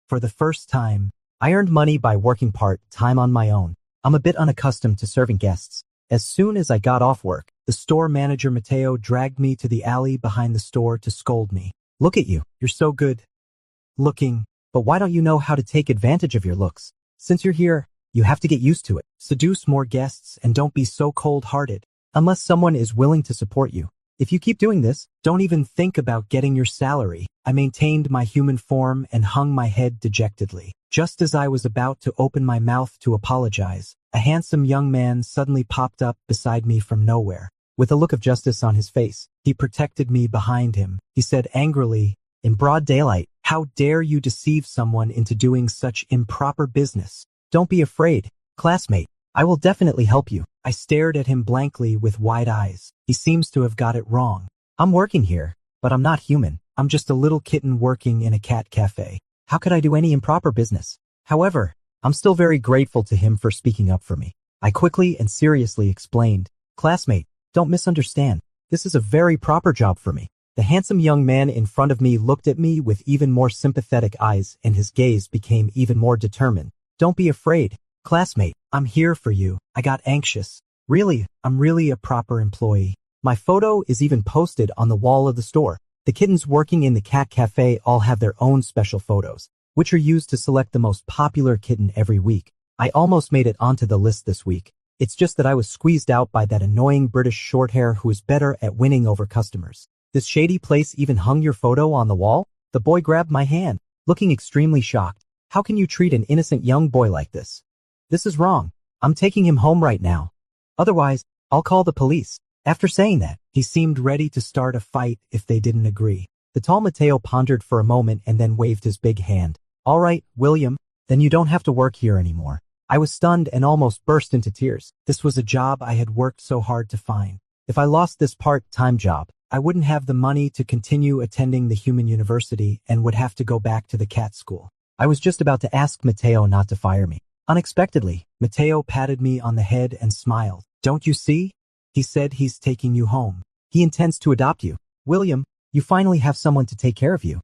For the first time, I earned money by working part-time on my own. I'm a bit unaccustomed to serving guests. As soon as I got off work, the store manager Mateo dragged me to the alley behind the store to scold me. Look at you, you're so good looking, but why don't you know how to take advantage of your looks? Since you're here, you have to get used to it. Seduce more guests and don't be so cold-hearted, unless someone is willing to support you. If you keep doing this, don't even think about getting your salary. I maintained my human form and hung my head dejectedly. Just as I was about to open my mouth to apologize, a handsome young man suddenly popped up beside me from nowhere. With a look of justice on his face, he protected me behind him. He said angrily, in broad daylight, "How dare you deceive someone into doing such improper business? Don't be afraid, classmate. I will definitely help you." I stared at him blankly with wide eyes. He seems to have got it wrong. I'm working here, but I'm not human. I'm just a little kitten working in a cat cafe. How could I do any improper business? However, I'm still very grateful to him for speaking up for me. I quickly and seriously explained, "Classmate, don't misunderstand. This is a very proper job for me." The handsome young man in front of me looked at me with even more sympathetic eyes, and his gaze became even more determined. "Don't be afraid, classmate. I'm here for you." I got anxious. Really, I'm really a proper employee. My photo is even posted on the wall of the store. The kittens working in the cat cafe all have their own special photos, which are used to select the most popular kitten every week. I almost made it onto the list this week. It's just that I was squeezed out by that annoying British shorthair who is better at winning over customers. "This shady place even hung your photo on the wall?" The boy grabbed my hand, looking extremely shocked. "How can you treat an innocent young boy like this? This is wrong. I'm taking him home right now. Otherwise, I'll call the police." After saying that, he seemed ready to start a fight if they didn't agree. The tall Mateo pondered for a moment and then waved his big hand. "All right, William, then you don't have to work here anymore." I was stunned and almost burst into tears. This was a job I had worked so hard to find. If I lost this part-time job, I wouldn't have the money to continue attending the human university and would have to go back to the cat school. I was just about to ask Mateo not to fire me. Unexpectedly, Mateo patted me on the head and smiled. "Don't you see? He said he's taking you home. He intends to adopt you. William, you finally have someone to take care of you."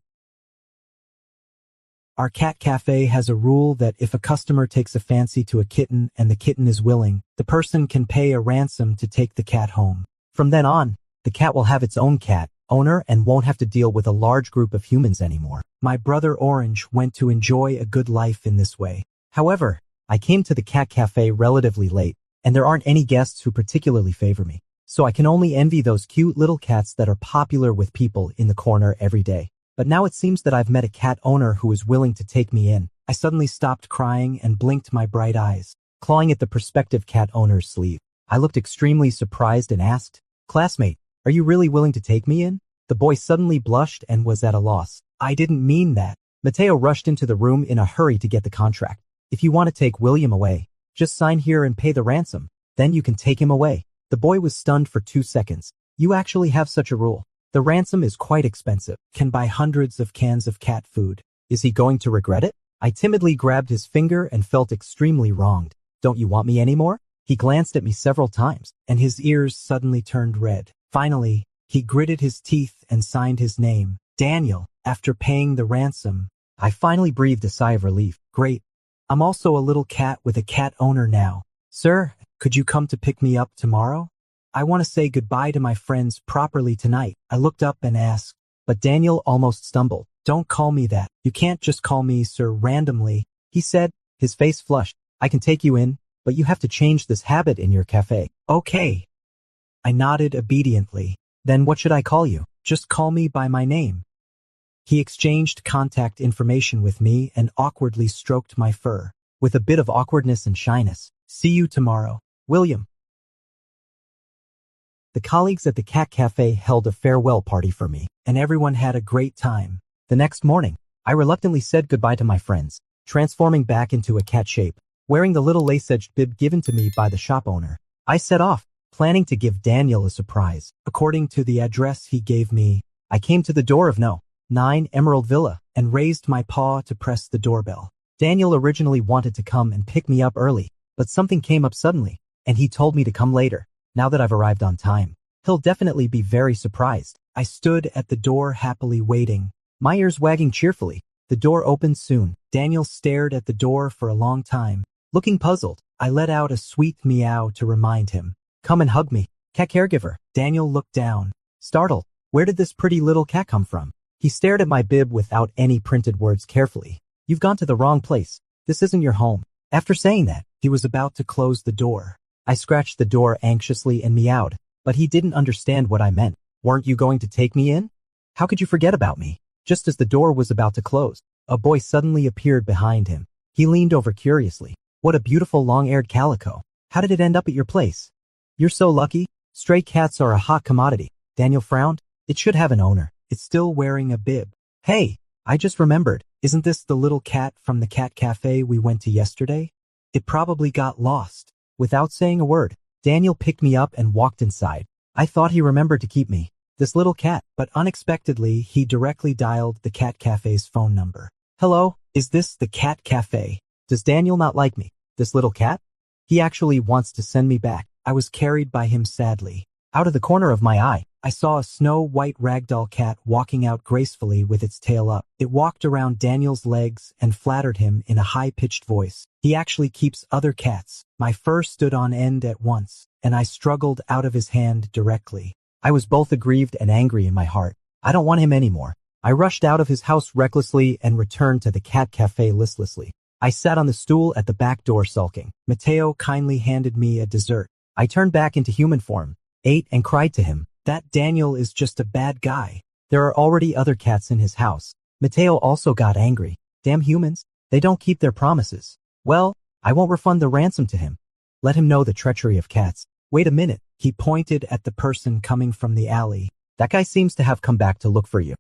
Our cat cafe has a rule that if a customer takes a fancy to a kitten and the kitten is willing, the person can pay a ransom to take the cat home. From then on, the cat will have its own cat owner and won't have to deal with a large group of humans anymore. My brother Orange went to enjoy a good life in this way. However, I came to the cat cafe relatively late, and there aren't any guests who particularly favor me. So I can only envy those cute little cats that are popular with people in the corner every day. But now it seems that I've met a cat owner who is willing to take me in. I suddenly stopped crying and blinked my bright eyes, clawing at the prospective cat owner's sleeve. I looked extremely surprised and asked, "Classmate, are you really willing to take me in?" The boy suddenly blushed and was at a loss. "I didn't mean that." Mateo rushed into the room in a hurry to get the contract. "If you want to take William away, just sign here and pay the ransom. Then you can take him away." The boy was stunned for 2 seconds. "You actually have such a rule? The ransom is quite expensive. Can buy hundreds of cans of cat food. Is he going to regret it?" I timidly grabbed his finger and felt extremely wronged. "Don't you want me anymore?" He glanced at me several times, and his ears suddenly turned red. Finally, he gritted his teeth and signed his name, Daniel. After paying the ransom, I finally breathed a sigh of relief. "Great. I'm also a little cat with a cat owner now. Sir, could you come to pick me up tomorrow? I want to say goodbye to my friends properly tonight." I looked up and asked, but Daniel almost stumbled. "Don't call me that. You can't just call me sir randomly," he said, his face flushed. "I can take you in, but you have to change this habit in your cafe." "Okay." I nodded obediently. "Then what should I call you?" "Just call me by my name." He exchanged contact information with me and awkwardly stroked my fur, with a bit of awkwardness and shyness. "See you tomorrow, William." The colleagues at the cat cafe held a farewell party for me, and everyone had a great time. The next morning, I reluctantly said goodbye to my friends, transforming back into a cat shape, wearing the little lace-edged bib given to me by the shop owner. I set off, planning to give Daniel a surprise. According to the address he gave me, I came to the door of No. 9 Emerald Villa and raised my paw to press the doorbell. Daniel originally wanted to come and pick me up early, but something came up suddenly, and he told me to come later. Now that I've arrived on time, he'll definitely be very surprised. I stood at the door happily waiting, my ears wagging cheerfully. The door opened soon, Daniel stared at the door for a long time. Looking puzzled, I let out a sweet meow to remind him. Come and hug me, cat caregiver. Daniel looked down, startled. Where did this pretty little cat come from? He stared at my bib without any printed words carefully. You've gone to the wrong place. This isn't your home. After saying that, he was about to close the door. I scratched the door anxiously and meowed, but he didn't understand what I meant. Weren't you going to take me in? How could you forget about me? Just as the door was about to close, a boy suddenly appeared behind him. He leaned over curiously. What a beautiful long-haired calico. How did it end up at your place? You're so lucky. Stray cats are a hot commodity. Daniel frowned. It should have an owner. It's still wearing a bib. Hey, I just remembered. Isn't this the little cat from the cat cafe we went to yesterday? It probably got lost. Without saying a word, Daniel picked me up and walked inside. I thought he remembered to keep me, this little cat, but unexpectedly he directly dialed the cat cafe's phone number. Hello, is this the cat cafe? Does Daniel not like me, this little cat? He actually wants to send me back. I was carried by him sadly. Out of the corner of my eye, I saw a snow-white ragdoll cat walking out gracefully with its tail up. It walked around Daniel's legs and flattered him in a high-pitched voice. He actually keeps other cats. My fur stood on end at once, and I struggled out of his hand directly. I was both aggrieved and angry in my heart. I don't want him anymore. I rushed out of his house recklessly and returned to the cat cafe listlessly. I sat on the stool at the back door sulking. Mateo kindly handed me a dessert. I turned back into human form, ate and cried to him. That Daniel is just a bad guy. There are already other cats in his house. Mateo also got angry. Damn humans, they don't keep their promises. Well, I won't refund the ransom to him. Let him know the treachery of cats. Wait a minute, he pointed at the person coming from the alley. That guy seems to have come back to look for you.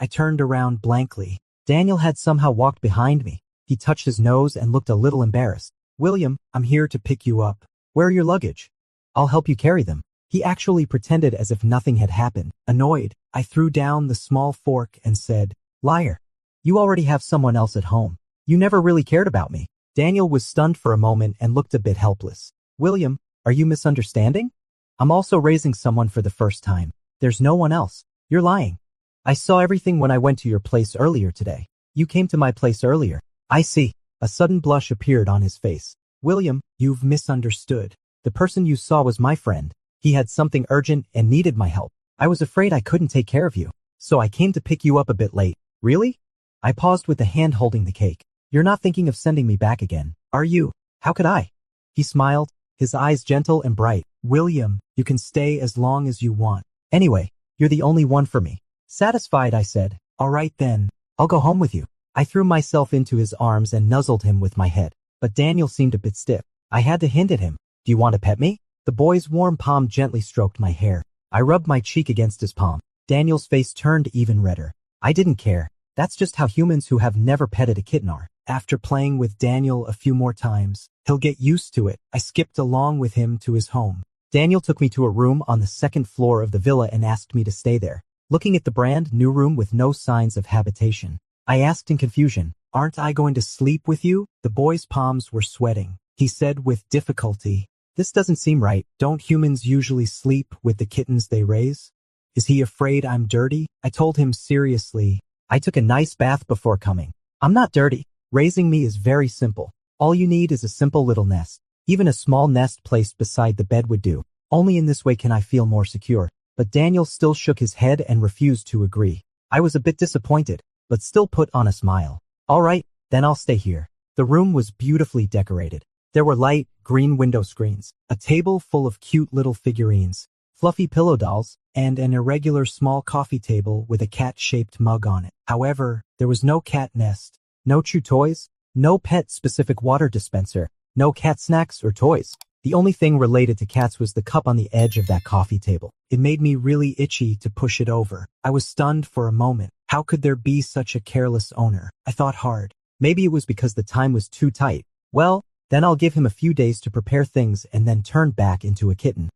I turned around blankly. Daniel had somehow walked behind me. He touched his nose and looked a little embarrassed. William, I'm here to pick you up. Where are your luggage? I'll help you carry them. He actually pretended as if nothing had happened. Annoyed, I threw down the small fork and said, Liar. You already have someone else at home. You never really cared about me. Daniel was stunned for a moment and looked a bit helpless. William, are you misunderstanding? I'm also raising someone for the first time. There's no one else. You're lying. I saw everything when I went to your place earlier today. You came to my place earlier. I see. A sudden blush appeared on his face. William, you've misunderstood. The person you saw was my friend. He had something urgent and needed my help. I was afraid I couldn't take care of you, so I came to pick you up a bit late. Really? I paused with the hand holding the cake. You're not thinking of sending me back again, are you? How could I? He smiled, his eyes gentle and bright. William, you can stay as long as you want. Anyway, you're the only one for me. Satisfied, I said. All right then, I'll go home with you. I threw myself into his arms and nuzzled him with my head, but Daniel seemed a bit stiff. I had to hint at him. Do you want to pet me? The boy's warm palm gently stroked my hair. I rubbed my cheek against his palm. Daniel's face turned even redder. I didn't care. That's just how humans who have never petted a kitten are. After playing with Daniel a few more times, he'll get used to it. I skipped along with him to his home. Daniel took me to a room on the second floor of the villa and asked me to stay there. Looking at the brand new room with no signs of habitation, I asked in confusion, aren't I going to sleep with you? The boy's palms were sweating. He said with difficulty, this doesn't seem right. Don't humans usually sleep with the kittens they raise? Is he afraid I'm dirty? I told him seriously. I took a nice bath before coming. I'm not dirty. Raising me is very simple. All you need is a simple little nest. Even a small nest placed beside the bed would do. Only in this way can I feel more secure. But Daniel still shook his head and refused to agree. I was a bit disappointed, but still put on a smile. All right, then I'll stay here. The room was beautifully decorated. There were light, green window screens, a table full of cute little figurines, fluffy pillow dolls, and an irregular small coffee table with a cat-shaped mug on it. However, there was no cat nest, no chew toys, no pet-specific water dispenser, no cat snacks or toys. The only thing related to cats was the cup on the edge of that coffee table. It made me really itchy to push it over. I was stunned for a moment. How could there be such a careless owner? I thought hard. Maybe it was because the time was too tight. Well, then I'll give him a few days to prepare things and then turn back into a kitten.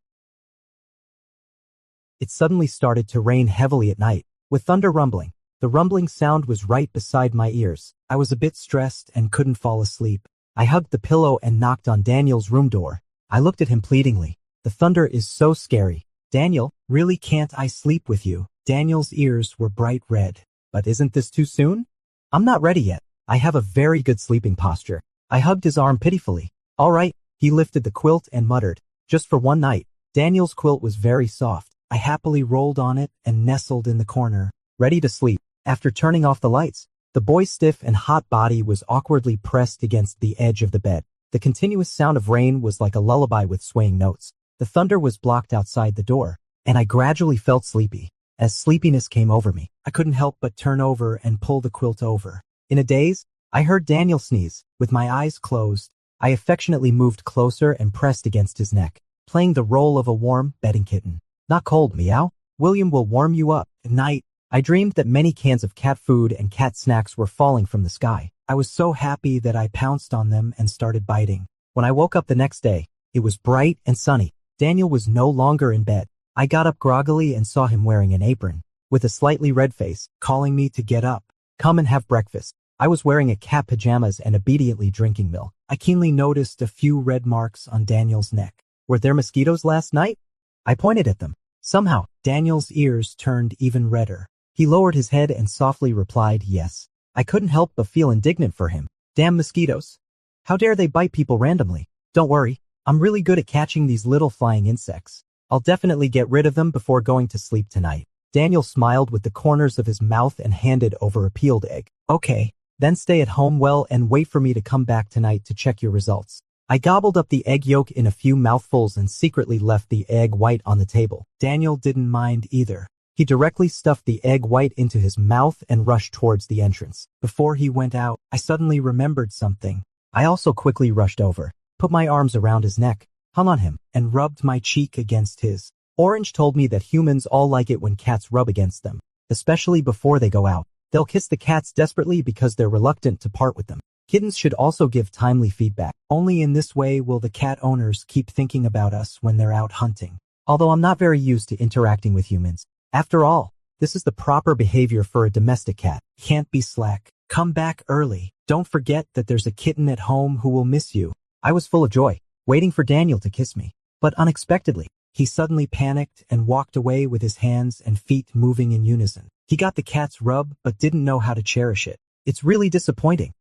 It suddenly started to rain heavily at night, with thunder rumbling. The rumbling sound was right beside my ears. I was a bit stressed and couldn't fall asleep. I hugged the pillow and knocked on Daniel's room door. I looked at him pleadingly. The thunder is so scary. Daniel, really can't I sleep with you? Daniel's ears were bright red. But isn't this too soon? I'm not ready yet. I have a very good sleeping posture. I hugged his arm pitifully. All right, he lifted the quilt and muttered, just for one night. Daniel's quilt was very soft. I happily rolled on it and nestled in the corner, ready to sleep. After turning off the lights, the boy's stiff and hot body was awkwardly pressed against the edge of the bed. The continuous sound of rain was like a lullaby with swaying notes. The thunder was blocked outside the door, and I gradually felt sleepy. As sleepiness came over me, I couldn't help but turn over and pull the quilt over. In a daze, I heard Daniel sneeze. With my eyes closed, I affectionately moved closer and pressed against his neck, playing the role of a warm bedding kitten. Not cold, meow. William will warm you up. At night, I dreamed that many cans of cat food and cat snacks were falling from the sky. I was so happy that I pounced on them and started biting. When I woke up the next day, it was bright and sunny. Daniel was no longer in bed. I got up groggily and saw him wearing an apron, with a slightly red face, calling me to get up. Come and have breakfast. I was wearing a cat pajamas and obediently drinking milk. I keenly noticed a few red marks on Daniel's neck. Were there mosquitoes last night? I pointed at them. Somehow, Daniel's ears turned even redder. He lowered his head and softly replied, yes. I couldn't help but feel indignant for him. Damn mosquitoes. How dare they bite people randomly? Don't worry, I'm really good at catching these little flying insects. I'll definitely get rid of them before going to sleep tonight. Daniel smiled with the corners of his mouth and handed over a peeled egg. Okay, then stay at home well and wait for me to come back tonight to check your results. I gobbled up the egg yolk in a few mouthfuls and secretly left the egg white on the table. Daniel didn't mind either. He directly stuffed the egg white into his mouth and rushed towards the entrance. Before he went out, I suddenly remembered something. I also quickly rushed over, put my arms around his neck, hung on him, and rubbed my cheek against his. Orange told me that humans all like it when cats rub against them, especially before they go out. They'll kiss the cats desperately because they're reluctant to part with them. Kittens should also give timely feedback. Only in this way will the cat owners keep thinking about us when they're out hunting. Although I'm not very used to interacting with humans. After all, this is the proper behavior for a domestic cat. Can't be slack. Come back early. Don't forget that there's a kitten at home who will miss you. I was full of joy, waiting for Daniel to kiss me. But unexpectedly, he suddenly panicked and walked away with his hands and feet moving in unison. He got the cat's rub but didn't know how to cherish it. It's really disappointing.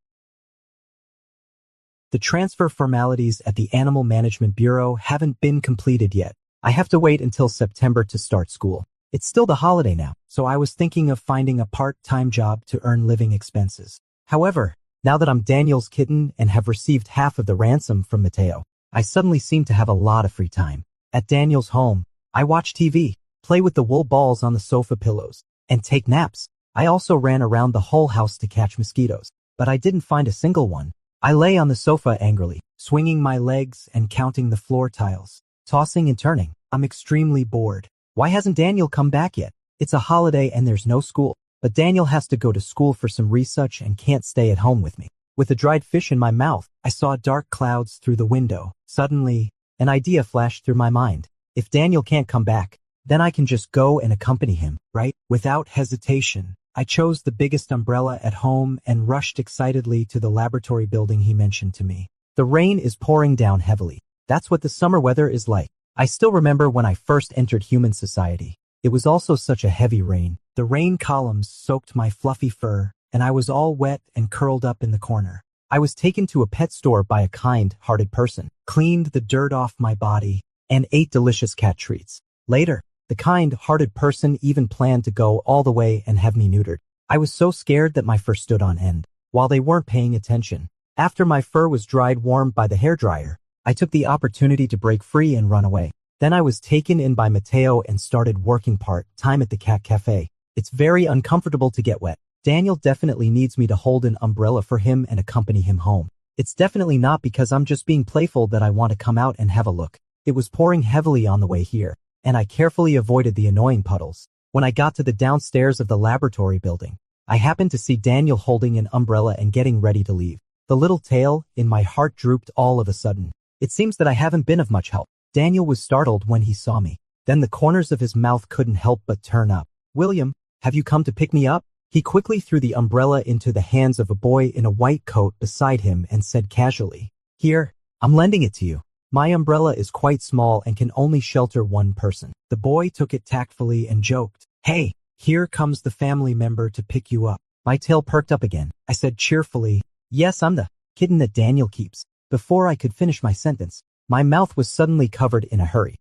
The transfer formalities at the Animal Management Bureau haven't been completed yet. I have to wait until September to start school. It's still the holiday now, so I was thinking of finding a part-time job to earn living expenses. However, now that I'm Daniel's kitten and have received half of the ransom from Mateo, I suddenly seem to have a lot of free time. At Daniel's home, I watch TV, play with the wool balls on the sofa pillows, and take naps. I also ran around the whole house to catch mosquitoes, but I didn't find a single one. I lay on the sofa angrily, swinging my legs and counting the floor tiles, tossing and turning. I'm extremely bored. Why hasn't Daniel come back yet? It's a holiday and there's no school, but Daniel has to go to school for some research and can't stay at home with me. With a dried fish in my mouth, I saw dark clouds through the window. Suddenly, an idea flashed through my mind. If Daniel can't come back, then I can just go and accompany him, right? Without hesitation, I chose the biggest umbrella at home and rushed excitedly to the laboratory building he mentioned to me. The rain is pouring down heavily. That's what the summer weather is like. I still remember when I first entered human society. It was also such a heavy rain. The rain columns soaked my fluffy fur, and I was all wet and curled up in the corner. I was taken to a pet store by a kind-hearted person, cleaned the dirt off my body, and ate delicious cat treats. Later, the kind-hearted person even planned to go all the way and have me neutered. I was so scared that my fur stood on end, while they weren't paying attention. After my fur was dried warm by the hairdryer, I took the opportunity to break free and run away. Then I was taken in by Mateo and started working part-time at the cat cafe. It's very uncomfortable to get wet. Daniel definitely needs me to hold an umbrella for him and accompany him home. It's definitely not because I'm just being playful that I want to come out and have a look. It was pouring heavily on the way here, and I carefully avoided the annoying puddles. When I got to the downstairs of the laboratory building, I happened to see Daniel holding an umbrella and getting ready to leave. The little tail in my heart drooped all of a sudden. It seems that I haven't been of much help. Daniel was startled when he saw me. Then the corners of his mouth couldn't help but turn up. William, have you come to pick me up? He quickly threw the umbrella into the hands of a boy in a white coat beside him and said casually, Here, I'm lending it to you. My umbrella is quite small and can only shelter one person. The boy took it tactfully and joked, Hey, here comes the family member to pick you up. My tail perked up again. I said cheerfully, "Yes, I'm the kitten that Daniel keeps." Before I could finish my sentence, my mouth was suddenly covered in a hurry.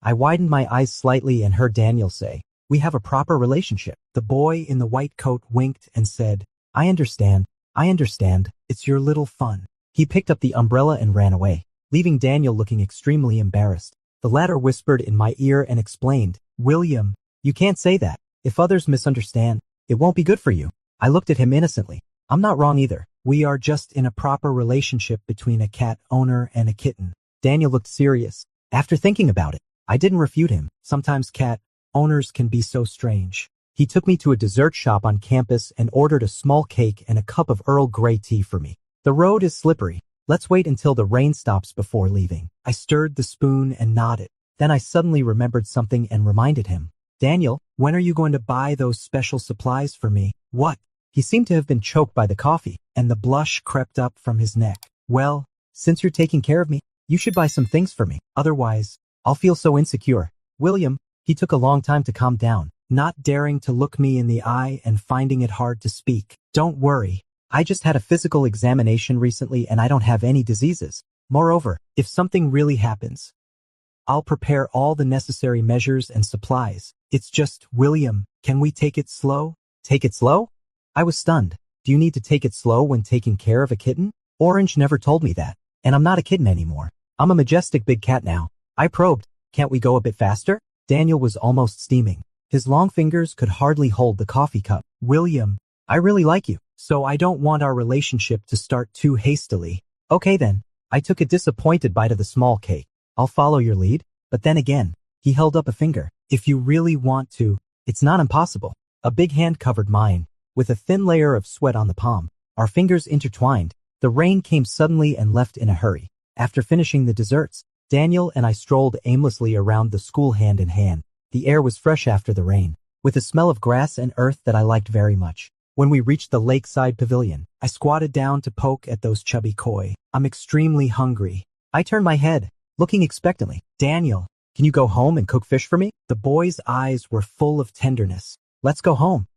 I widened my eyes slightly and heard Daniel say, "We have a proper relationship." The boy in the white coat winked and said, I understand. It's your little fun." He picked up the umbrella and ran away, leaving Daniel looking extremely embarrassed. The latter whispered in my ear and explained, "William, you can't say that. If others misunderstand, it won't be good for you." I looked at him innocently. I'm not wrong either. We are just in a proper relationship between a cat owner and a kitten. Daniel looked serious. After thinking about it, I didn't refute him. Sometimes cat owners can be so strange. He took me to a dessert shop on campus and ordered a small cake and a cup of Earl Grey tea for me. "The road is slippery. Let's wait until the rain stops before leaving." I stirred the spoon and nodded. Then I suddenly remembered something and reminded him. "Daniel, when are you going to buy those special supplies for me?" "What?" He seemed to have been choked by the coffee, and the blush crept up from his neck. "Well, since you're taking care of me, you should buy some things for me. Otherwise, I'll feel so insecure." William, he took a long time to calm down, not daring to look me in the eye and finding it hard to speak. "Don't worry. I just had a physical examination recently and I don't have any diseases. Moreover, if something really happens, I'll prepare all the necessary measures and supplies. It's just, William, can we take it slow?" "Take it slow?" I was stunned. "Do you need to take it slow when taking care of a kitten?" Orange never told me that. And I'm not a kitten anymore. I'm a majestic big cat now. I probed. "Can't we go a bit faster?" Daniel was almost steaming. His long fingers could hardly hold the coffee cup. "William, I really like you, so I don't want our relationship to start too hastily." "Okay then." I took a disappointed bite of the small cake. "I'll follow your lead." But then again, he held up a finger. "If you really want to, it's not impossible." A big hand covered mine, with a thin layer of sweat on the palm. Our fingers intertwined. The rain came suddenly and left in a hurry. After finishing the desserts, Daniel and I strolled aimlessly around the school hand in hand. The air was fresh after the rain, with a smell of grass and earth that I liked very much. When we reached the lakeside pavilion, I squatted down to poke at those chubby koi. "I'm extremely hungry." I turned my head, looking expectantly. "Daniel, can you go home and cook fish for me?" The boy's eyes were full of tenderness. "Let's go home."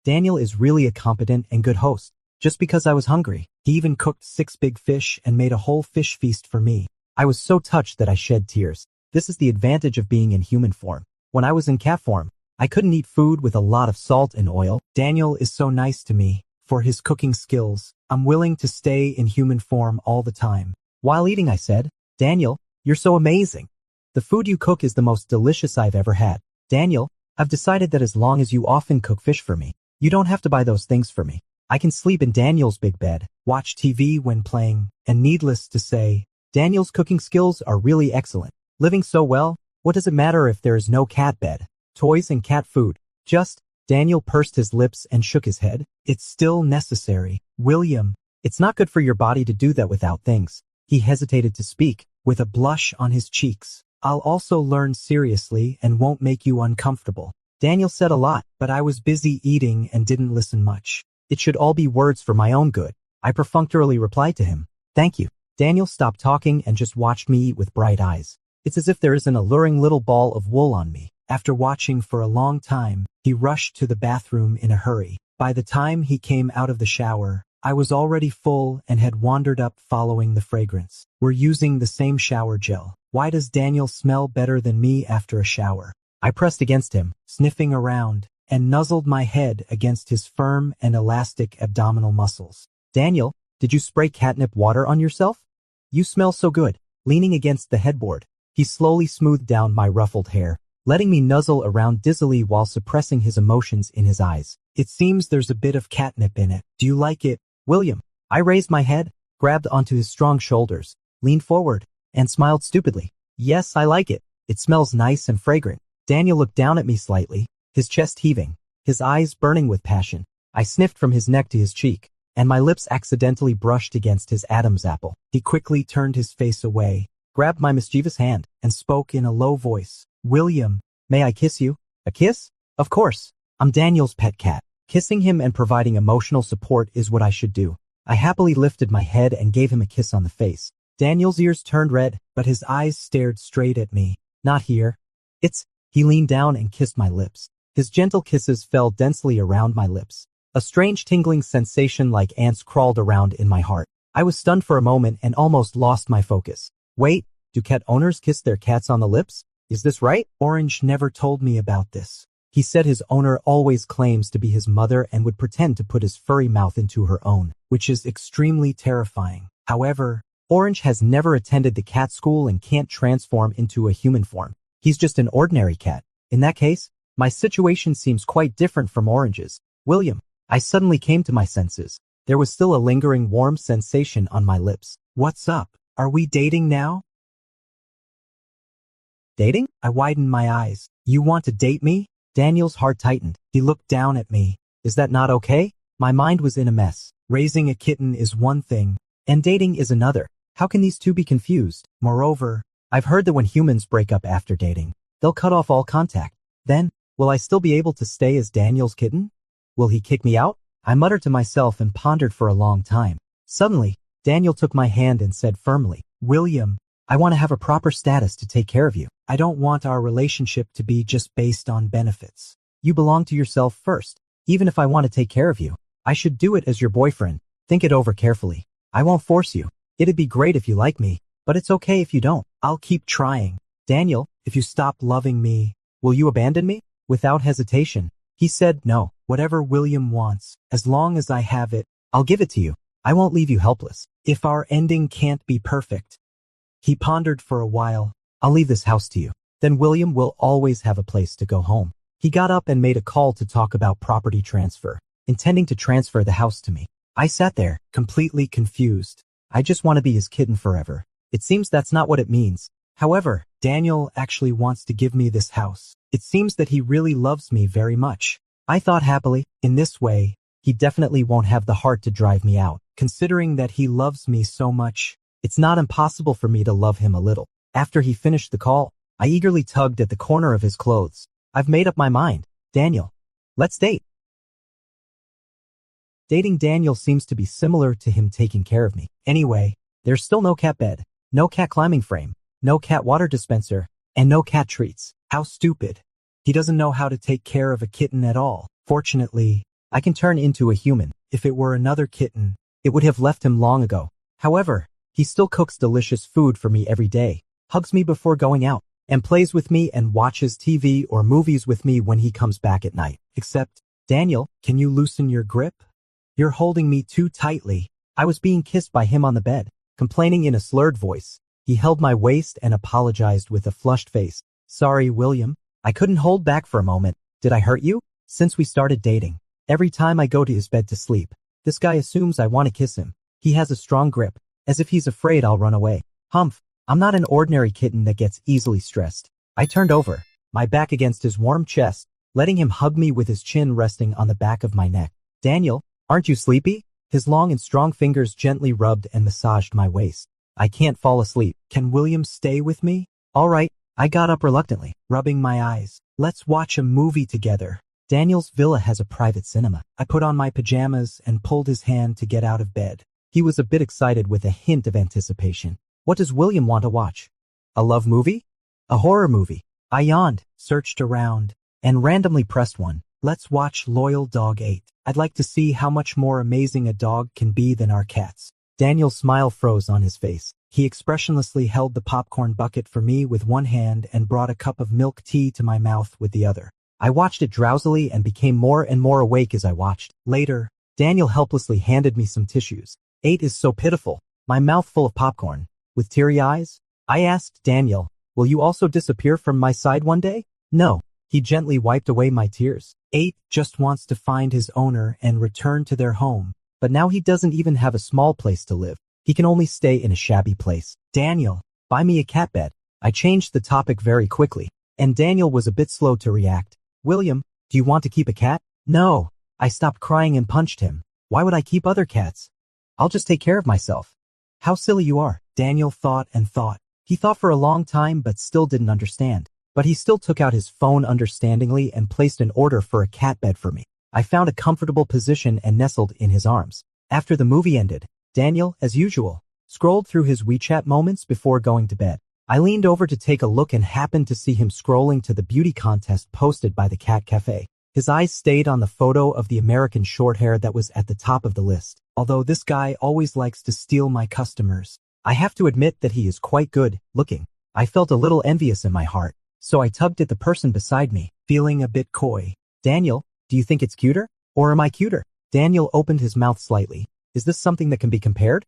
Daniel is really a competent and good host. Just because I was hungry, he even cooked 6 big fish and made a whole fish feast for me. I was so touched that I shed tears. This is the advantage of being in human form. When I was in cat form, I couldn't eat food with a lot of salt and oil. Daniel is so nice to me. For his cooking skills, I'm willing to stay in human form all the time. While eating, I said, "Daniel, you're so amazing. The food you cook is the most delicious I've ever had." "Daniel, I've decided that as long as you often cook fish for me, you don't have to buy those things for me. I can sleep in Daniel's big bed, watch TV when playing, and needless to say, Daniel's cooking skills are really excellent. Living so well, what does it matter if there is no cat bed, toys and cat food? Just," Daniel pursed his lips and shook his head, "it's still necessary. William, it's not good for your body to do that without things." He hesitated to speak, with a blush on his cheeks. "I'll also learn seriously and won't make you uncomfortable." Daniel said a lot, but I was busy eating and didn't listen much. It should all be words for my own good. I perfunctorily replied to him, "Thank you." Daniel stopped talking and just watched me eat with bright eyes. It's as if there is an alluring little ball of wool on me. After watching for a long time, he rushed to the bathroom in a hurry. By the time he came out of the shower, I was already full and had wandered up following the fragrance. "We're using the same shower gel. Why does Daniel smell better than me after a shower?" I pressed against him, sniffing around, and nuzzled my head against his firm and elastic abdominal muscles. "Daniel, did you spray catnip water on yourself? You smell so good." Leaning against the headboard, he slowly smoothed down my ruffled hair, letting me nuzzle around dizzily while suppressing his emotions in his eyes. "It seems there's a bit of catnip in it. Do you like it, William?" I raised my head, grabbed onto his strong shoulders, leaned forward, and smiled stupidly. "Yes, I like it. It smells nice and fragrant." Daniel looked down at me slightly, his chest heaving, his eyes burning with passion. I sniffed from his neck to his cheek, and my lips accidentally brushed against his Adam's apple. He quickly turned his face away, grabbed my mischievous hand, and spoke in a low voice. "William, may I kiss you?" "A kiss? Of course. I'm Daniel's pet cat. Kissing him and providing emotional support is what I should do." I happily lifted my head and gave him a kiss on the face. Daniel's ears turned red, but his eyes stared straight at me. "Not here." "It's..." He leaned down and kissed my lips. His gentle kisses fell densely around my lips. A strange tingling sensation like ants crawled around in my heart. I was stunned for a moment and almost lost my focus. Wait, do cat owners kiss their cats on the lips? Is this right? Orange never told me about this. He said his owner always claims to be his mother and would pretend to put his furry mouth into her own, which is extremely terrifying. However, Orange has never attended the cat school and can't transform into a human form. He's just an ordinary cat. In that case, my situation seems quite different from Orange's. William, I suddenly came to my senses. There was still a lingering warm sensation on my lips. What's up? Are we dating now? Dating? I widened my eyes. You want to date me? Daniel's heart tightened. He looked down at me. Is that not okay? My mind was in a mess. Raising a kitten is one thing, and dating is another. How can these two be confused? Moreover, I've heard that when humans break up after dating, they'll cut off all contact. Then, will I still be able to stay as Daniel's kitten? Will he kick me out? I muttered to myself and pondered for a long time. Suddenly, Daniel took my hand and said firmly, William, I want to have a proper status to take care of you. I don't want our relationship to be just based on benefits. You belong to yourself first. Even if I want to take care of you, I should do it as your boyfriend. Think it over carefully. I won't force you. It'd be great if you like me, but it's okay if you don't. I'll keep trying. Daniel, if you stop loving me, will you abandon me? Without hesitation, he said no. Whatever William wants, as long as I have it, I'll give it to you. I won't leave you helpless. If our ending can't be perfect. He pondered for a while. I'll leave this house to you. Then William will always have a place to go home. He got up and made a call to talk about property transfer, intending to transfer the house to me. I sat there, completely confused. I just want to be his kitten forever. It seems that's not what it means. However, Daniel actually wants to give me this house. It seems that he really loves me very much. I thought happily, in this way, he definitely won't have the heart to drive me out. Considering that he loves me so much, it's not impossible for me to love him a little. After he finished the call, I eagerly tugged at the corner of his clothes. I've made up my mind. Daniel, let's date. Dating Daniel seems to be similar to him taking care of me. Anyway, there's still no cat bed, no cat climbing frame, no cat water dispenser, and no cat treats. How stupid. He doesn't know how to take care of a kitten at all. Fortunately, I can turn into a human. If it were another kitten, it would have left him long ago. However, he still cooks delicious food for me every day, hugs me before going out, and plays with me and watches TV or movies with me when he comes back at night. Except, Daniel, can you loosen your grip? You're holding me too tightly. I was being kissed by him on the bed, complaining in a slurred voice. He held my waist and apologized with a flushed face. Sorry, William. I couldn't hold back for a moment. Did I hurt you? Since we started dating, every time I go to his bed to sleep, this guy assumes I want to kiss him. He has a strong grip, as if he's afraid I'll run away. Humph, I'm not an ordinary kitten that gets easily stressed. I turned over, my back against his warm chest, letting him hug me with his chin resting on the back of my neck. Daniel, aren't you sleepy? His long and strong fingers gently rubbed and massaged my waist. I can't fall asleep. Can William stay with me? All right. I got up reluctantly, rubbing my eyes. Let's watch a movie together. Daniel's villa has a private cinema. I put on my pajamas and pulled his hand to get out of bed. He was a bit excited with a hint of anticipation. What does William want to watch? A love movie? A horror movie? I yawned, searched around, and randomly pressed one. Let's watch Loyal Dog 8. I'd like to see how much more amazing a dog can be than our cats. Daniel's smile froze on his face. He expressionlessly held the popcorn bucket for me with one hand and brought a cup of milk tea to my mouth with the other. I watched it drowsily and became more and more awake as I watched. Later, Daniel helplessly handed me some tissues. 8 is so pitiful. My mouth full of popcorn. With teary eyes, I asked Daniel, will you also disappear from my side one day? No. He gently wiped away my tears. 8 just wants to find his owner and return to their home. But now he doesn't even have a small place to live. He can only stay in a shabby place. Daniel, buy me a cat bed. I changed the topic very quickly, and Daniel was a bit slow to react. William, do you want to keep a cat? No. I stopped crying and punched him. Why would I keep other cats? I'll just take care of myself. How silly you are. Daniel thought and thought. He thought for a long time but still didn't understand. But he still took out his phone understandingly and placed an order for a cat bed for me. I found a comfortable position and nestled in his arms. After the movie ended, Daniel, as usual, scrolled through his WeChat moments before going to bed. I leaned over to take a look and happened to see him scrolling to the beauty contest posted by the cat cafe. His eyes stayed on the photo of the American Shorthair that was at the top of the list. Although this guy always likes to steal my customers, I have to admit that he is quite good looking. I felt a little envious in my heart, so I tugged at the person beside me, feeling a bit coy. Daniel, do you think it's cuter? Or am I cuter? Daniel opened his mouth slightly. Is this something that can be compared?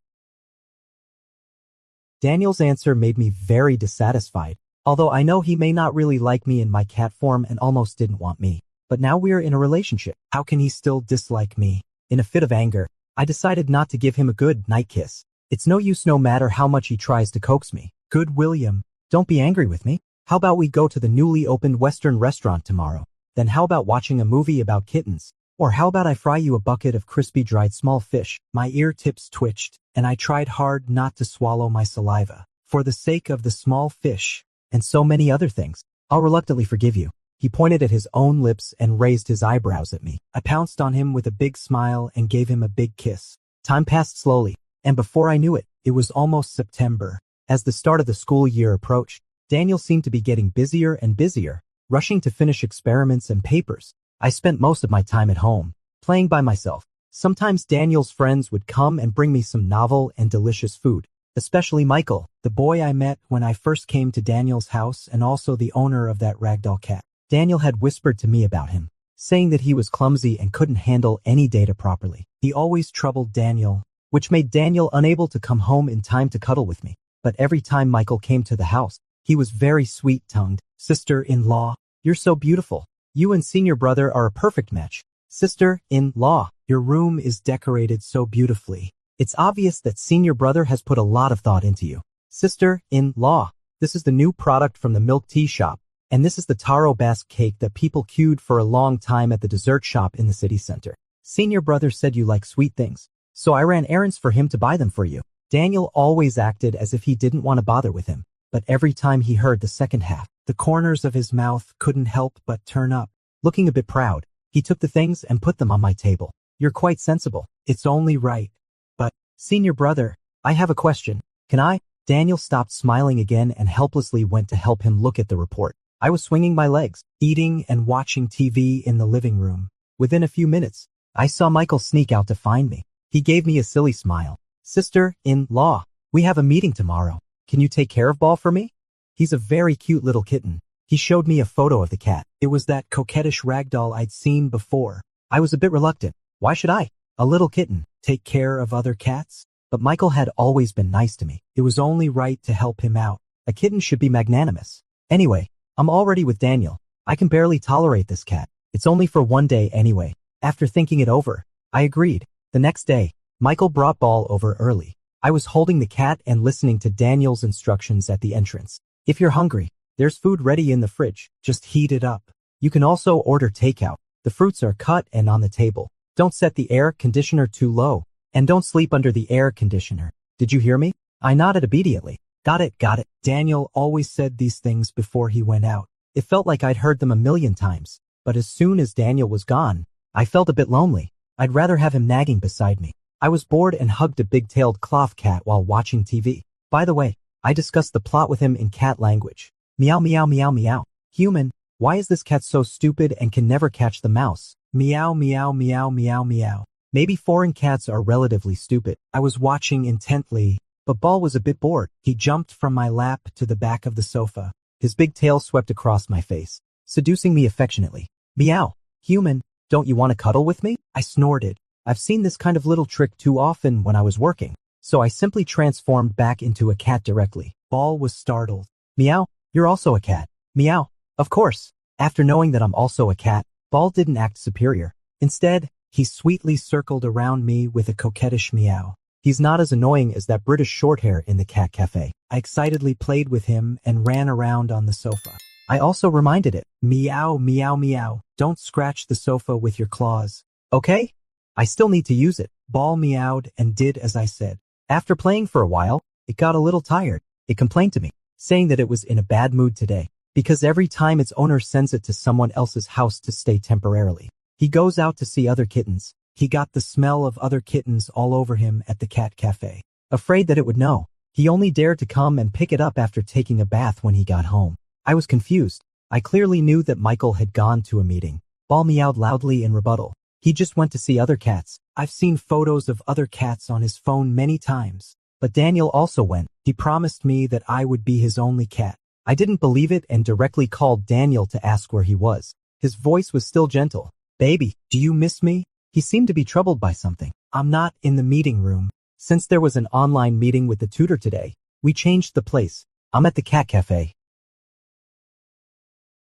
Daniel's answer made me very dissatisfied, although I know he may not really like me in my cat form and almost didn't want me. But now we're in a relationship. How can he still dislike me? In a fit of anger, I decided not to give him a good night kiss. It's no use no matter how much he tries to coax me. Good William, don't be angry with me. How about we go to the newly opened Western restaurant tomorrow? Then how about watching a movie about kittens? Or how about I fry you a bucket of crispy dried small fish? My ear tips twitched, and I tried hard not to swallow my saliva. For the sake of the small fish, and so many other things, I'll reluctantly forgive you. He pointed at his own lips and raised his eyebrows at me. I pounced on him with a big smile and gave him a big kiss. Time passed slowly, and before I knew it, it was almost September. As the start of the school year approached, Daniel seemed to be getting busier and busier, rushing to finish experiments and papers. I spent most of my time at home, playing by myself. Sometimes Daniel's friends would come and bring me some novel and delicious food, especially Michael, the boy I met when I first came to Daniel's house and also the owner of that ragdoll cat. Daniel had whispered to me about him, saying that he was clumsy and couldn't handle any data properly. He always troubled Daniel, which made Daniel unable to come home in time to cuddle with me. But every time Michael came to the house, he was very sweet-tongued. Sister-in-law, you're so beautiful. You and senior brother are a perfect match. Sister-in-law, your room is decorated so beautifully. It's obvious that senior brother has put a lot of thought into you. Sister-in-law, this is the new product from the milk tea shop. And this is the taro basque cake that people queued for a long time at the dessert shop in the city center. Senior brother said you like sweet things, so I ran errands for him to buy them for you. Daniel always acted as if he didn't want to bother with him, but every time he heard the second half, the corners of his mouth couldn't help but turn up. Looking a bit proud, he took the things and put them on my table. You're quite sensible. It's only right. But, senior brother, I have a question. Can I? Daniel stopped smiling again and helplessly went to help him look at the report. I was swinging my legs, eating and watching TV in the living room. Within a few minutes, I saw Michael sneak out to find me. He gave me a silly smile. Sister-in-law, we have a meeting tomorrow. Can you take care of Ball for me? He's a very cute little kitten. He showed me a photo of the cat. It was that coquettish ragdoll I'd seen before. I was a bit reluctant. Why should I, a little kitten, take care of other cats? But Michael had always been nice to me. It was only right to help him out. A kitten should be magnanimous. Anyway, I'm already with Daniel. I can barely tolerate this cat. It's only for one day anyway. After thinking it over, I agreed. The next day, Michael brought Ball over early. I was holding the cat and listening to Daniel's instructions at the entrance. If you're hungry, there's food ready in the fridge. Just heat it up. You can also order takeout. The fruits are cut and on the table. Don't set the air conditioner too low. And don't sleep under the air conditioner. Did you hear me? I nodded obediently. Got it. Daniel always said these things before he went out. It felt like I'd heard them a million times. But as soon as Daniel was gone, I felt a bit lonely. I'd rather have him nagging beside me. I was bored and hugged a big-tailed cloth cat while watching TV. By the way, I discussed the plot with him in cat language. Meow meow meow meow. Human, why is this cat so stupid and can never catch the mouse? Meow meow meow meow meow. Maybe foreign cats are relatively stupid. I was watching intently, but Ball was a bit bored. He jumped from my lap to the back of the sofa. His big tail swept across my face, seducing me affectionately. Meow. Human, don't you want to cuddle with me? I snorted. I've seen this kind of little trick too often when I was working, so I simply transformed back into a cat directly. Ball was startled. Meow, you're also a cat. Meow. Of course. After knowing that I'm also a cat, Ball didn't act superior. Instead, he sweetly circled around me with a coquettish meow. He's not as annoying as that British Shorthair in the cat cafe. I excitedly played with him and ran around on the sofa. I also reminded it, meow, meow, meow, don't scratch the sofa with your claws. Okay? I still need to use it. Ball meowed and did as I said. After playing for a while, it got a little tired. It complained to me, saying that it was in a bad mood today, because every time its owner sends it to someone else's house to stay temporarily. He goes out to see other kittens. He got the smell of other kittens all over him at the cat cafe. Afraid that it would know, He only dared to come and pick it up after taking a bath when he got home. I was confused. I clearly knew that Michael had gone to a meeting. Ball meowed loudly in rebuttal. He just went to see other cats. I've seen photos of other cats on his phone many times. But Daniel also went. He promised me that I would be his only cat. I didn't believe it and directly called Daniel to ask where he was. His voice was still gentle. Baby, do you miss me? He seemed to be troubled by something. I'm not in the meeting room. Since there was an online meeting with the tutor today, we changed the place. I'm at the cat cafe.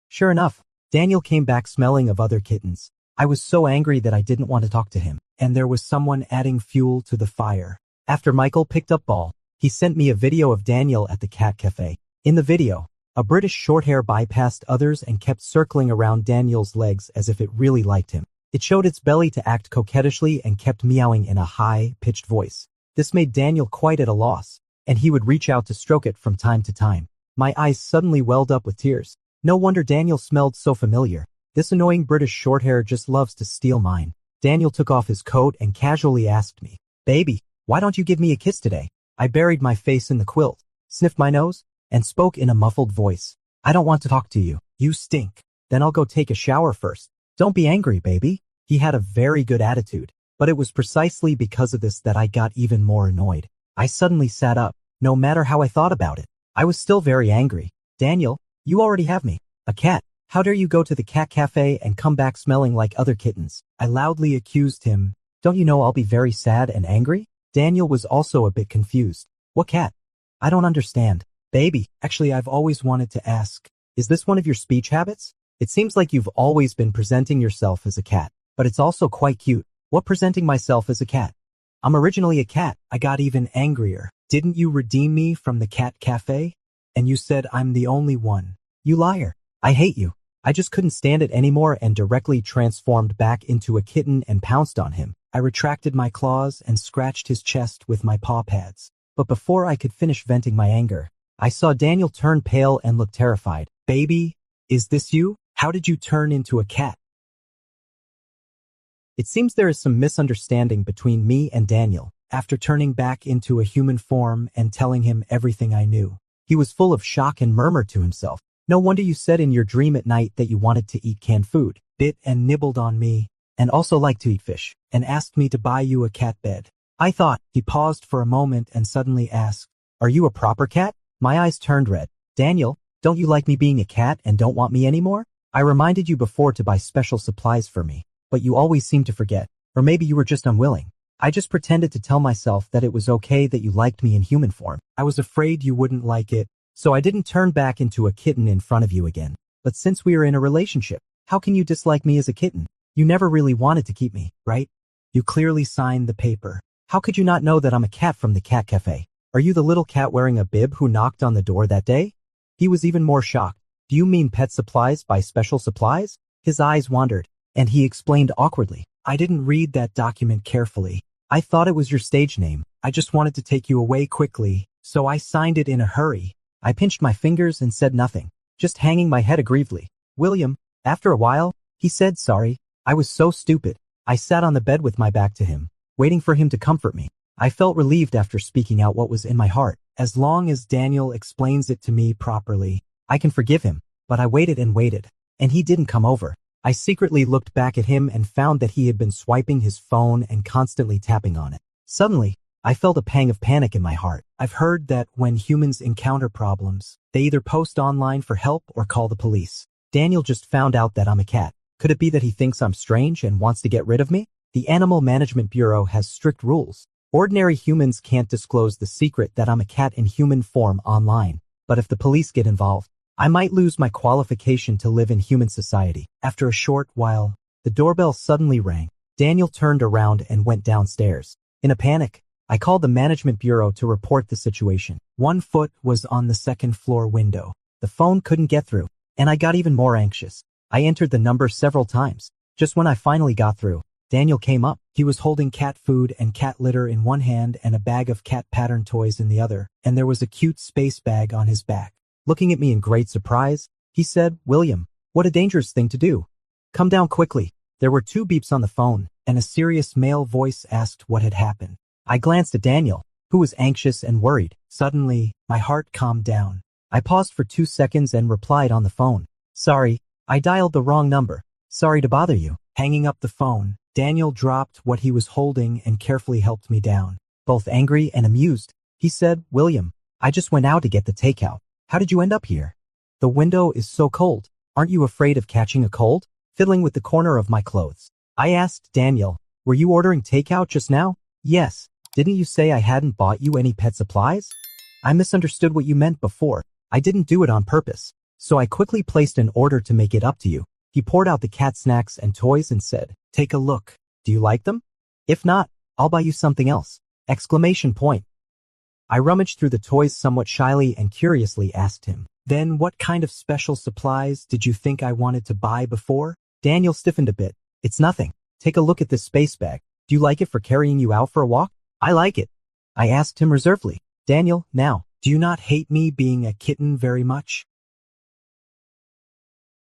Sure enough, Daniel came back smelling of other kittens. I was so angry that I didn't want to talk to him, and there was someone adding fuel to the fire. After Michael picked up Ball, he sent me a video of Daniel at the cat cafe. In the video, a British shorthair bypassed others and kept circling around Daniel's legs as if it really liked him. It showed its belly to act coquettishly and kept meowing in a high-pitched voice. This made Daniel quite at a loss, and he would reach out to stroke it from time to time. My eyes suddenly welled up with tears. No wonder Daniel smelled so familiar. This annoying British shorthair just loves to steal mine. Daniel took off his coat and casually asked me, "Baby, why don't you give me a kiss today?" I buried my face in the quilt, sniffed my nose, and spoke in a muffled voice. "I don't want to talk to you. You stink. Then I'll go take a shower first. Don't be angry, baby." He had a very good attitude, but it was precisely because of this that I got even more annoyed. I suddenly sat up. No matter how I thought about it, I was still very angry. "Daniel, you already have me. A cat. How dare you go to the cat cafe and come back smelling like other kittens?" I loudly accused him. "Don't you know I'll be very sad and angry?" Daniel was also a bit confused. "What cat? I don't understand." "Baby, actually I've always wanted to ask, is this one of your speech habits? It seems like you've always been presenting yourself as a cat, but it's also quite cute." "What presenting myself as a cat? I'm originally a cat." I got even angrier. "Didn't you redeem me from the cat cafe? And you said I'm the only one. You liar. I hate you." I just couldn't stand it anymore and directly transformed back into a kitten and pounced on him. I retracted my claws and scratched his chest with my paw pads. But before I could finish venting my anger, I saw Daniel turn pale and look terrified. "Baby, is this you? How did you turn into a cat?" It seems there is some misunderstanding between me and Daniel. After turning back into a human form and telling him everything I knew, he was full of shock and murmured to himself, "No wonder you said in your dream at night that you wanted to eat canned food, bit and nibbled on me, and also liked to eat fish, and asked me to buy you a cat bed." I thought. He paused for a moment and suddenly asked, "Are you a proper cat?" My eyes turned red. "Daniel, don't you like me being a cat and don't want me anymore? I reminded you before to buy special supplies for me, but you always seem to forget. Or maybe you were just unwilling. I just pretended to tell myself that it was okay that you liked me in human form. I was afraid you wouldn't like it, so I didn't turn back into a kitten in front of you again. But since we are in a relationship, how can you dislike me as a kitten? You never really wanted to keep me, right? You clearly signed the paper. How could you not know that I'm a cat from the cat cafe? Are you the little cat wearing a bib who knocked on the door that day?" He was even more shocked. "Do you mean pet supplies by special supplies?" His eyes wandered, and he explained awkwardly, "I didn't read that document carefully. I thought it was your stage name. I just wanted to take you away quickly, so I signed it in a hurry." I pinched my fingers and said nothing, just hanging my head aggrievedly. "William." After a while, he said sorry. I was so stupid. I sat on the bed with my back to him, waiting for him to comfort me. I felt relieved after speaking out what was in my heart. As long as Daniel explains it to me properly, I can forgive him. But I waited, and he didn't come over. I secretly looked back at him and found that he had been swiping his phone and constantly tapping on it. Suddenly, I felt a pang of panic in my heart. I've heard that when humans encounter problems, they either post online for help or call the police. Daniel just found out that I'm a cat. Could it be that he thinks I'm strange and wants to get rid of me? The Animal Management Bureau has strict rules. Ordinary humans can't disclose the secret that I'm a cat in human form online. But if the police get involved, I might lose my qualification to live in human society. After a short while, the doorbell suddenly rang. Daniel turned around and went downstairs. In a panic, I called the Management Bureau to report the situation. One foot was on the second floor window. The phone couldn't get through, and I got even more anxious. I entered the number several times. Just when I finally got through, Daniel came up. He was holding cat food and cat litter in one hand and a bag of cat pattern toys in the other, and there was a cute space bag on his back. Looking at me in great surprise, he said, "William, what a dangerous thing to do. Come down quickly." There were 2 beeps on the phone, and a serious male voice asked what had happened. I glanced at Daniel. who was anxious and worried. Suddenly, my heart calmed down. I paused for 2 seconds and replied on the phone. Sorry, I dialed the wrong number. Sorry to bother you. Hanging up the phone, Daniel dropped what he was holding and carefully helped me down. Both angry and amused, he said, William, I just went out to get the takeout. How did you end up here? The window is so cold. Aren't you afraid of catching a cold? Fiddling with the corner of my clothes. I asked Daniel, were you ordering takeout just now? Yes. Didn't you say I hadn't bought you any pet supplies? I misunderstood what you meant before. I didn't do it on purpose. So I quickly placed an order to make it up to you. He poured out the cat snacks and toys and said, take a look. Do you like them? If not, I'll buy you something else. Exclamation point. I rummaged through the toys somewhat shyly and curiously asked him, then what kind of special supplies did you think I wanted to buy before? Daniel stiffened a bit. It's nothing. Take a look at this space bag. Do you like it for carrying you out for a walk? I like it. I asked him reservedly. Daniel, now, do you not hate me being a kitten very much?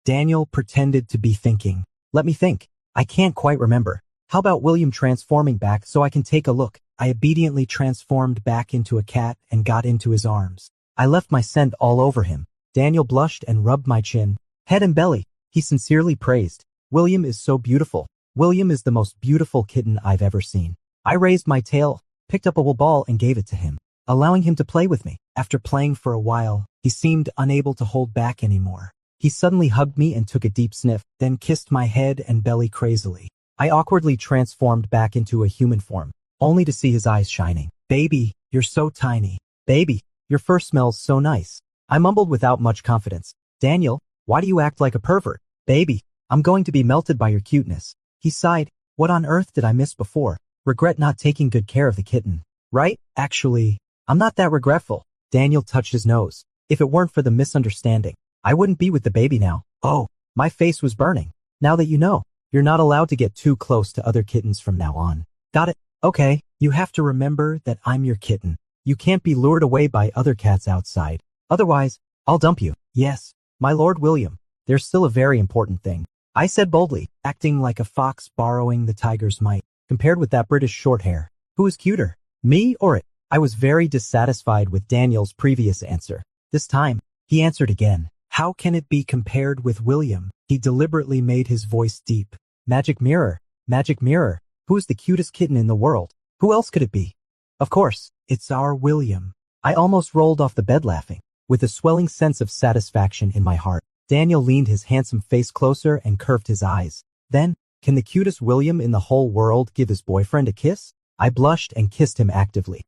Daniel pretended to be thinking. Let me think. I can't quite remember. How about William transforming back so I can take a look? I obediently transformed back into a cat and got into his arms. I left my scent all over him. Daniel blushed and rubbed my chin, head and belly. He sincerely praised. William is so beautiful. William is the most beautiful kitten I've ever seen. I raised my tail, picked up a wool ball and gave it to him, allowing him to play with me. After playing for a while, he seemed unable to hold back anymore. He suddenly hugged me and took a deep sniff, then kissed my head and belly crazily. I awkwardly transformed back into a human form, only to see his eyes shining. Baby, you're so tiny. Baby, your fur smells so nice. I mumbled without much confidence. Daniel, why do you act like a pervert? Baby, I'm going to be melted by your cuteness. He sighed. What on earth did I miss before? Regret not taking good care of the kitten. Right? Actually, I'm not that regretful. Daniel touched his nose. If it weren't for the misunderstanding, I wouldn't be with the baby now. Oh, my face was burning. Now that you know, you're not allowed to get too close to other kittens from now on. Got it? Okay, you have to remember that I'm your kitten. You can't be lured away by other cats outside. Otherwise, I'll dump you. Yes, my Lord William. There's still a very important thing, I said boldly, acting like a fox borrowing the tiger's might. Compared with that British short hair, who is cuter, me or it? I was very dissatisfied with Daniel's previous answer. This time, he answered again. How can it be compared with William? He deliberately made his voice deep. Magic mirror, who is the cutest kitten in the world? Who else could it be? Of course, it's our William. I almost rolled off the bed laughing, with a swelling sense of satisfaction in my heart. Daniel leaned his handsome face closer and curved his eyes. Then, can the cutest William in the whole world give his boyfriend a kiss? I blushed and kissed him actively.